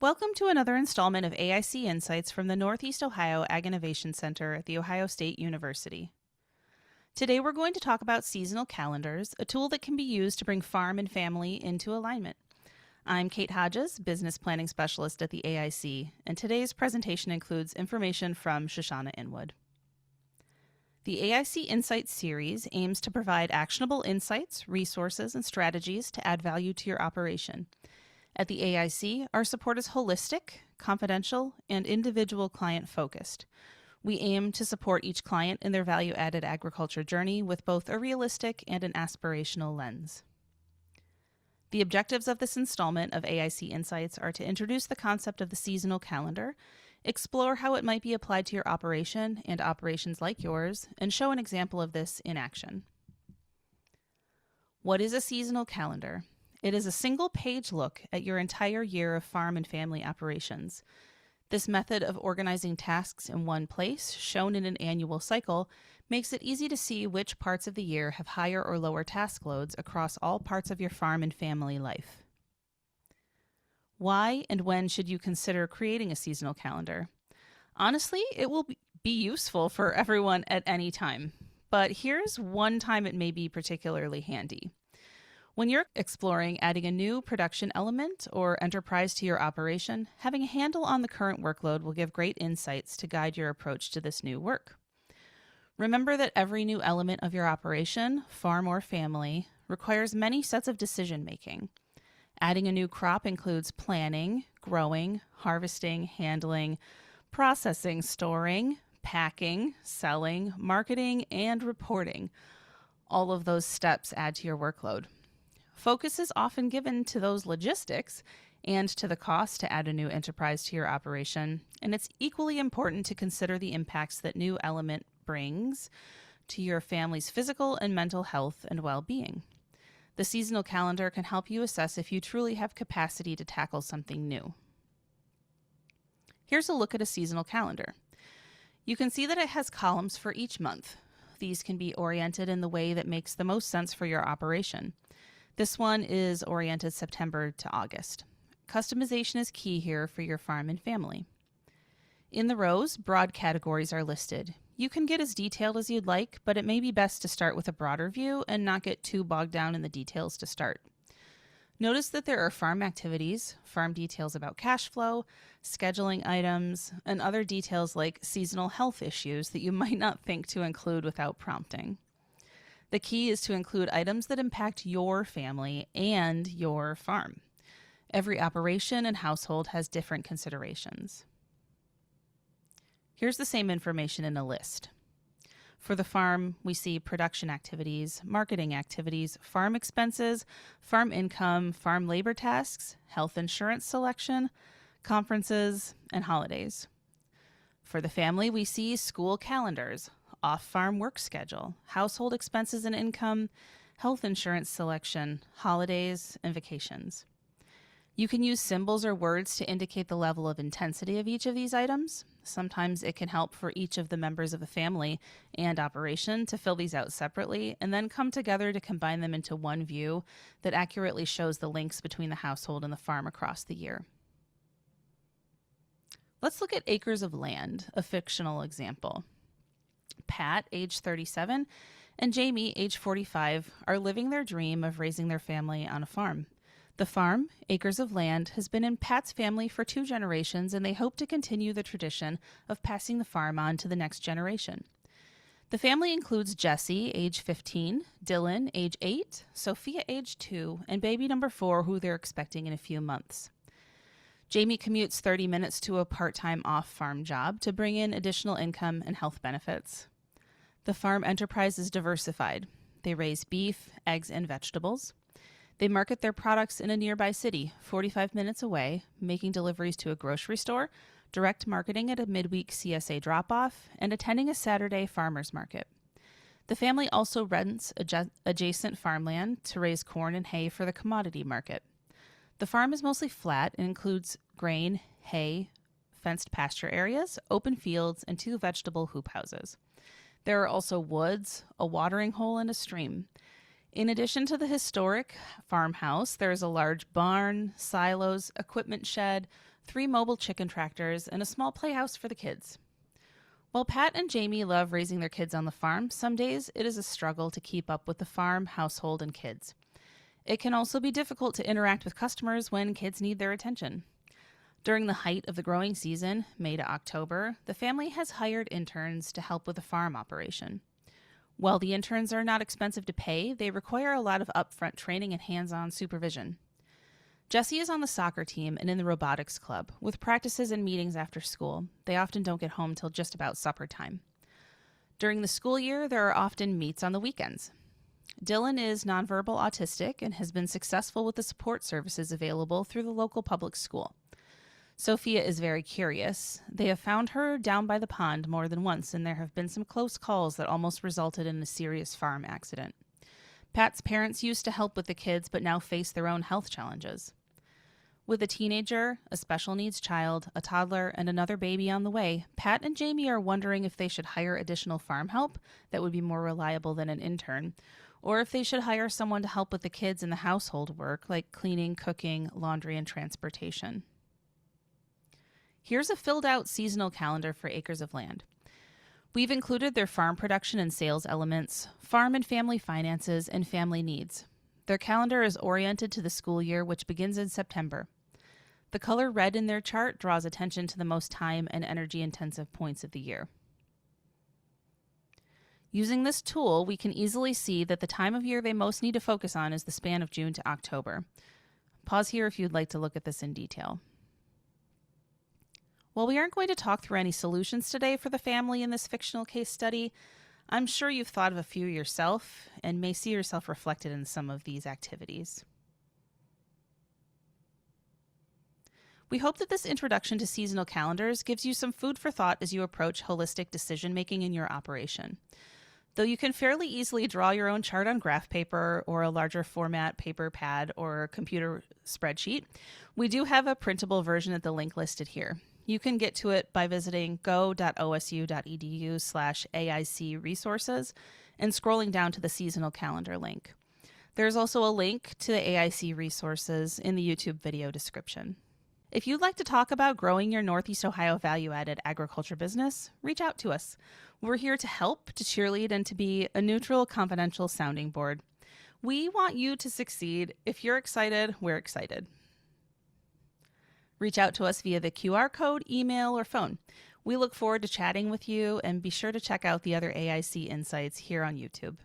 Welcome to another installment of AIC Insights from the Northeast Ohio Ag Innovation Center at The Ohio State University. Today we're going to talk about seasonal calendars, a tool that can be used to bring farm and family into alignment. I'm Kate Hodges, Business Planning Specialist at the AIC, and today's presentation includes information from Shoshana Inwood. The AIC Insights series aims to provide actionable insights, resources, and strategies to add value to your operation. At the AIC, our support is holistic, confidential, and individual client-focused. We aim to support each client in their value-added agriculture journey with both a realistic and an aspirational lens. The objectives of this installment of AIC Insights are to introduce the concept of the seasonal calendar, explore how it might be applied to your operation and operations like yours, and show an example of this in action. What is a seasonal calendar? It is a single-page look at your entire year of farm and family operations. This method of organizing tasks in one place, shown in an annual cycle, makes it easy to see which parts of the year have higher or lower task loads across all parts of your farm and family life. Why and when should you consider creating a seasonal calendar? Honestly, it will be useful for everyone at any time, but here's one time it may be particularly handy. When you're exploring adding a new production element or enterprise to your operation, having a handle on the current workload will give great insights to guide your approach to this new work. Remember that every new element of your operation, farm or family, requires many sets of decision-making. Adding a new crop includes planning, growing, harvesting, handling, processing, storing, packing, selling, marketing, and reporting. All of those steps add to your workload. Focus is often given to those logistics and to the cost to add a new enterprise to your operation, and it's equally important to consider the impacts that new element brings to your family's physical and mental health and well-being. The seasonal calendar can help you assess if you truly have capacity to tackle something new. Here's a look at a seasonal calendar. You can see that it has columns for each month. These can be oriented in the way that makes the most sense for your operation. This one is oriented September to August. Customization is key here for your farm and family. In the rows, broad categories are listed. You can get as detailed as you'd like, but it may be best to start with a broader view and not get too bogged down in the details to start. Notice that there are farm activities, farm details about cash flow, scheduling items, and other details like seasonal health issues that you might not think to include without prompting. The key is to include items that impact your family and your farm. Every operation and household has different considerations. Here's the same information in a list. For the farm, we see production activities, marketing activities, farm expenses, farm income, farm labor tasks, health insurance selection, conferences, and holidays. For the family, we see school calendars, off-farm work schedule, household expenses and income, health insurance selection, holidays, and vacations. You can use symbols or words to indicate the level of intensity of each of these items. Sometimes it can help for each of the members of the family and operation to fill these out separately and then come together to combine them into one view that accurately shows the links between the household and the farm across the year. Let's look at acres of land, a fictional example. Pat, age 37, and Jamie, age 45, are living their dream of raising their family on a farm. The farm, acres of land, has been in Pat's family for 2 generations, and they hope to continue the tradition of passing the farm on to the next generation. The family includes Jesse, age 15, Dylan, age 8, Sophia, age 2, and baby number 4, who they're expecting in a few months. Jamie commutes 30 minutes to a part-time off-farm job to bring in additional income and health benefits. The farm enterprise is diversified. They raise beef, eggs, and vegetables. They market their products in a nearby city, 45 minutes away, making deliveries to a grocery store, direct marketing at a midweek CSA drop-off, and attending a Saturday farmers market. The family also rents adjacent farmland to raise corn and hay for the commodity market. The farm is mostly flat and includes grain, hay, fenced pasture areas, open fields, and 2 vegetable hoop houses. There are also woods, a watering hole, and a stream. In addition to the historic farmhouse, there is a large barn, silos, equipment shed, 3 mobile chicken tractors, and a small playhouse for the kids. While Pat and Jamie love raising their kids on the farm, some days it is a struggle to keep up with the farm, household, and kids. It can also be difficult to interact with customers when kids need their attention. During the height of the growing season, May to October, the family has hired interns to help with the farm operation. While the interns are not expensive to pay, they require a lot of upfront training and hands-on supervision. Jessie is on the soccer team and in the robotics club, with practices and meetings after school. They often don't get home till just about supper time. During the school year, there are often meets on the weekends. Dylan is nonverbal autistic and has been successful with the support services available through the local public school. Sophia is very curious. They have found her down by the pond more than once, and there have been some close calls that almost resulted in a serious farm accident. Pat's parents used to help with the kids, but now face their own health challenges. With a teenager, a special needs child, a toddler, and another baby on the way, Pat and Jamie are wondering if they should hire additional farm help that would be more reliable than an intern, or if they should hire someone to help with the kids and the household work, like cleaning, cooking, laundry, and transportation. Here's a filled-out seasonal calendar for acres of land. We've included their farm production and sales elements, farm and family finances, and family needs. Their calendar is oriented to the school year, which begins in September. The color red in their chart draws attention to the most time and energy-intensive points of the year. Using this tool, we can easily see that the time of year they most need to focus on is the span of June to October. Pause here if you'd like to look at this in detail. While we aren't going to talk through any solutions today for the family in this fictional case study, I'm sure you've thought of a few yourself and may see yourself reflected in some of these activities. We hope that this introduction to seasonal calendars gives you some food for thought as you approach holistic decision-making in your operation. Though you can fairly easily draw your own chart on graph paper or a larger format paper pad or computer spreadsheet, we do have a printable version at the link listed here. You can get to it by visiting go.osu.edu/AIC resources and scrolling down to the seasonal calendar link. There's also a link to the AIC resources in the YouTube video description. If you'd like to talk about growing your Northeast Ohio value-added agriculture business, reach out to us. We're here to help, to cheerlead, and to be a neutral, confidential sounding board. We want you to succeed. If you're excited, we're excited. Reach out to us via the QR code, email, or phone. We look forward to chatting with you, and be sure to check out the other AIC Insights here on YouTube.